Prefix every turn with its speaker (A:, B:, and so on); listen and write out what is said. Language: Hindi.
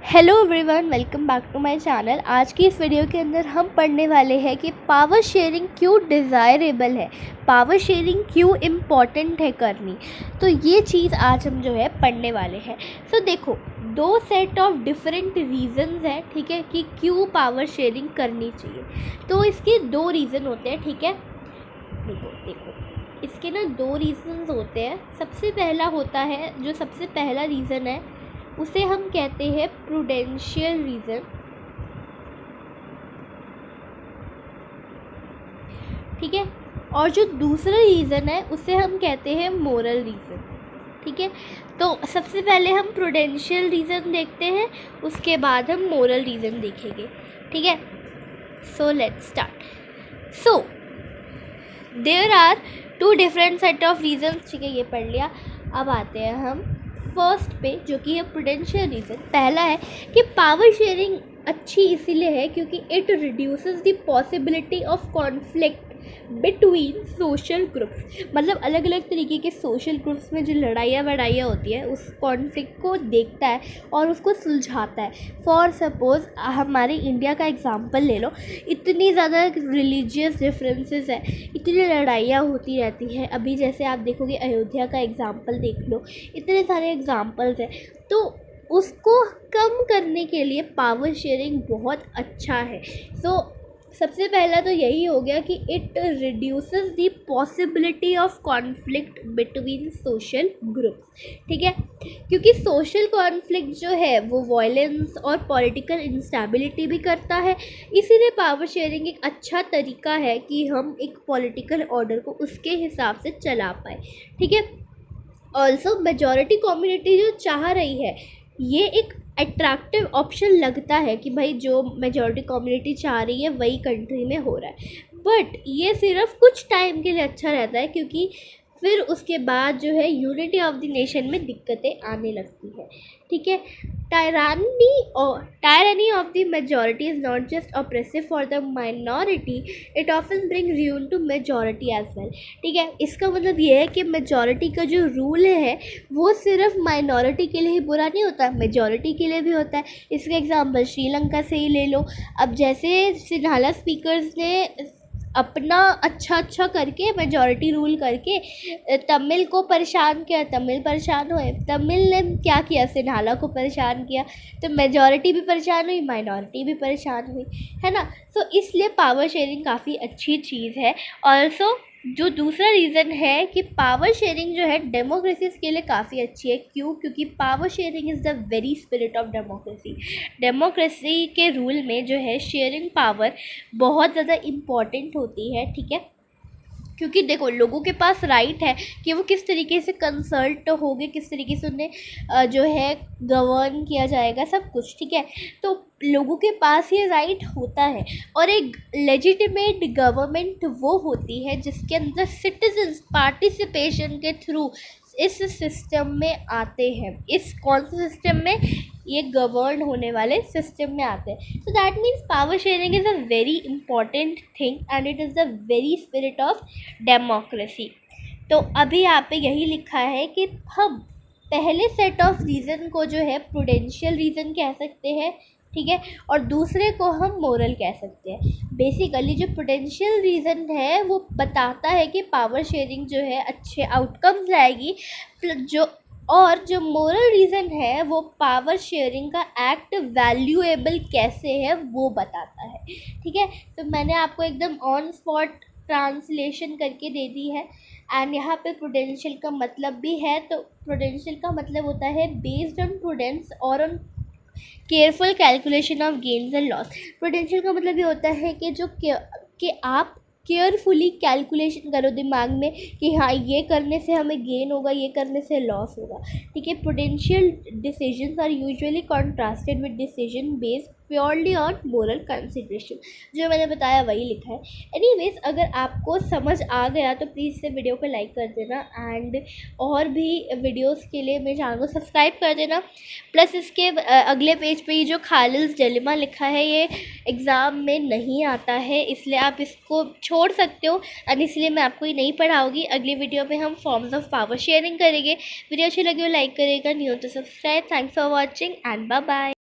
A: Hello everyone, welcome back to my channel. आज की इस वीडियो के अंदर हम पढ़ने वाले हैं कि पावर शेयरिंग क्यों डिज़ायरेबल है, पावर शेयरिंग क्यों इम्पॉर्टेंट है करनी। तो ये चीज़ आज हम जो है पढ़ने वाले हैं। तो देखो, दो सेट ऑफ डिफरेंट रीज़न्स हैं, ठीक है, कि क्यों पावर शेयरिंग करनी चाहिए। तो इसके दो रीज़न होते हैं, ठीक है। देखो इसके ना दो रीज़न्स होते हैं। सबसे पहला होता है, जो सबसे पहला रीज़न है उसे हम कहते हैं प्रूडेंशियल रीज़न, ठीक है। और जो दूसरा रीज़न है उसे हम कहते हैं मोरल रीज़न, ठीक है। तो सबसे पहले हम प्रूडेंशियल रीज़न देखते हैं, उसके बाद हम मोरल रीज़न देखेंगे, ठीक है। So let's start. So there are two different set of reasons, ठीक है, ये पढ़ लिया। अब आते हैं हम फर्स्ट पे, जो कि है प्रूडेंशियल रीज़न। पहला है कि पावर शेयरिंग अच्छी इसीलिए है क्योंकि it reduces the possibility of conflict between social groups. मतलब अलग अलग तरीके के सोशल ग्रुप्स में जो लड़ाइयाँ वड़ाइयाँ होती है, उस कॉन्फ्लिक्ट को देखता है और उसको सुलझाता है। फॉर सपोज़ हमारे इंडिया का एग्जांपल ले लो, इतनी ज़्यादा रिलीजियस डिफरेंसेस है, इतनी लड़ाइयाँ होती रहती हैं। अभी जैसे आप देखोगे, अयोध्या का एग्जांपल देख लो, इतने सारे एग्जांपल्स हैं। तो उसको कम करने के लिए पावर शेयरिंग बहुत अच्छा है। सो सबसे पहला तो यही हो गया कि it reduces the possibility of conflict between social groups, ठीक है। क्योंकि सोशल कॉन्फ्लिक्ट जो है वो वायलेंस और पॉलिटिकल इंस्टेबिलिटी भी करता है। इसीलिए पावर शेयरिंग एक अच्छा तरीका है कि हम एक पॉलिटिकल ऑर्डर को उसके हिसाब से चला पाए, ठीक है। ऑल्सो मेजॉरिटी कम्युनिटी जो चाह रही है, ये एक अट्रैक्टिव ऑप्शन लगता है कि भाई जो मेजॉरिटी कम्युनिटी चाह रही है वही कंट्री में हो रहा है। बट ये सिर्फ कुछ टाइम के लिए अच्छा रहता है, क्योंकि फिर उसके बाद जो है यूनिटी ऑफ द नेशन में दिक्कतें आने लगती है, ठीक है। Tyranny of the majority is not just oppressive for the minority, it often brings rule to majority as well, ठीक है। इसका मतलब ये है कि मेजॉरिटी का जो रूल है वो सिर्फ माइनॉरिटी के लिए ही बुरा नहीं होता, मेजॉरिटी के लिए भी होता है। इसका एग्जांपल श्रीलंका से ही ले लो। अब जैसे सिन्हाला स्पीकर्स ने अपना अच्छा करके मेजॉरिटी रूल करके तमिल को परेशान किया, तमिल परेशान हुए। तमिल ने क्या किया, सिन्हाला को परेशान किया, तो मेजॉरिटी भी परेशान हुई, माइनॉरिटी भी परेशान हुई, है ना। सो इसलिए पावर शेयरिंग काफ़ी अच्छी चीज़ है। ऑल्सो जो दूसरा रीज़न है कि पावर शेयरिंग जो है डेमोक्रेसीज के लिए काफ़ी अच्छी है। क्यों? क्योंकि power sharing is the very spirit of democracy. Democracy के रूल में जो है शेयरिंग पावर बहुत ज़्यादा इम्पॉर्टेंट होती है, ठीक है। क्योंकि देखो, लोगों के पास राइट है कि वो किस तरीके से कंसल्ट होंगे, किस तरीके से उन्हें जो है गवर्न किया जाएगा, सब कुछ, ठीक है। तो लोगों के पास ये राइट होता है। और एक लेजिटिमेट गवर्नमेंट वो होती है जिसके अंदर सिटीजन्स पार्टिसिपेशन के थ्रू इस सिस्टम में आते हैं। इस कौन से सिस्टम में? ये गवर्न होने वाले सिस्टम में आते हैं। So that means power sharing is a very important thing and it is the very spirit of democracy. तो अभी यहाँ पे यही लिखा है कि हम पहले सेट ऑफ रीज़न को जो है प्रूडेंशियल रीज़न कह सकते हैं, ठीक है, और दूसरे को हम मोरल कह सकते हैं। बेसिकली जो प्रूडेंशियल रीज़न है वो बताता है कि पावर शेयरिंग जो है अच्छे आउटकम्स लाएगी, जो मोरल रीज़न है वो पावर शेयरिंग का एक्ट वैल्यूएबल कैसे है वो बताता है, ठीक है। तो मैंने आपको एकदम ऑन स्पॉट ट्रांसलेशन करके दे दी है। एंड यहाँ पे प्रूडेंशियल का मतलब भी है। तो प्रूडेंशियल का मतलब होता है बेस्ड ऑन प्रूडेंस और on careful calculation of gains and loss. Prudential का मतलब ये होता है कि आप केयरफुली कैलकुलेशन करो दिमाग में कि हाँ, ये करने से हमें गेन होगा, ये करने से लॉस होगा, ठीक है। Prudential decisions are usually contrasted with decision based purely on moral consideration. जो मैंने बताया वही लिखा है। एनीवेज, अगर आपको समझ आ गया तो प्लीज़ से वीडियो को लाइक कर देना एंड और भी वीडियोस के लिए मेरे चैनल को सब्सक्राइब कर देना। प्लस इसके अगले पेज पे ये जो खालिल्स डिलेमा लिखा है, ये एग्ज़ाम में नहीं आता है, इसलिए आप इसको छोड़ सकते हो। और इसलिए मैं आपको ये नहीं पढ़ाऊँगी। अगली वीडियो में हम फॉर्म्स ऑफ पावर शेयरिंग करेंगे। वीडियो अच्छी लगी हो लाइक करेगा, नहीं हो तो subscribe. Thanks for watching and bye bye.